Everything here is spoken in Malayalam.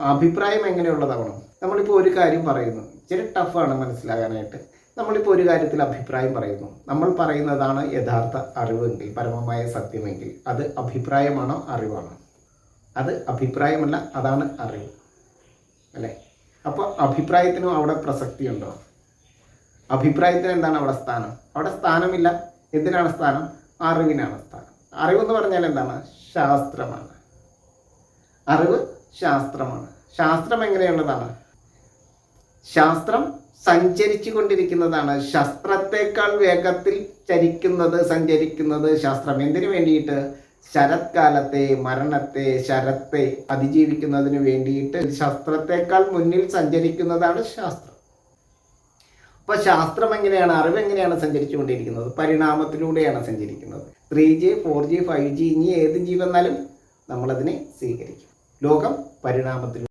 അഭിപ്രായം എങ്ങനെയുള്ളതാവണം? നമ്മളിപ്പോൾ ഒരു കാര്യം പറയുന്നു, ഇച്ചിരി ടഫാണ് മനസ്സിലാകാനായിട്ട്. നമ്മളിപ്പോൾ ഒരു കാര്യത്തിൽ അഭിപ്രായം പറയുന്നു, നമ്മൾ പറയുന്നതാണ് യഥാർത്ഥ അറിവെങ്കിൽ, പരമമായ സത്യമെങ്കിൽ അത് അഭിപ്രായമാണോ അറിവാണോ? അത് അഭിപ്രായമല്ല, അതാണ് അറിവ്, അല്ലേ? അപ്പോൾ അഭിപ്രായത്തിനും അവിടെ പ്രസക്തിയുണ്ടോ? അഭിപ്രായത്തിന് എന്താണ് അവിടെ സ്ഥാനം? അവിടെ സ്ഥാനമില്ല. എന്തിനാണ് സ്ഥാനം? അറിവിനാണ് സ്ഥാനം. അറിവെന്ന് പറഞ്ഞാൽ എന്താണ്? ശാസ്ത്രമാണ്. അറിവ് ശാസ്ത്രമാണ്. ശാസ്ത്രം എങ്ങനെയുള്ളതാണ്? ശാസ്ത്രം സഞ്ചരിച്ചു കൊണ്ടിരിക്കുന്നതാണ്. ശാസ്ത്രത്തെക്കാൾ വേഗത്തിൽ സഞ്ചരിക്കുന്നത് ശാസ്ത്രം. എന്തിനു വേണ്ടിയിട്ട്? ശരത്കാലത്തെ, മരണത്തെ, ശരത്തെ അതിജീവിക്കുന്നതിന് വേണ്ടിയിട്ട് ശാസ്ത്രത്തെക്കാൾ മുന്നിൽ സഞ്ചരിക്കുന്നതാണ് ശാസ്ത്രം. അപ്പോൾ ശാസ്ത്രം എങ്ങനെയാണ്, അറിവ് എങ്ങനെയാണ് സഞ്ചരിച്ചു കൊണ്ടിരിക്കുന്നത്? പരിണാമത്തിലൂടെയാണ് സഞ്ചരിക്കുന്നത്. 3G 4G 5G ഇനി ഏത് ജീവൻ വന്നാലും നമ്മളതിനെ സ്വീകരിക്കും. ലോകം പരിണാമത്തിലൂടെ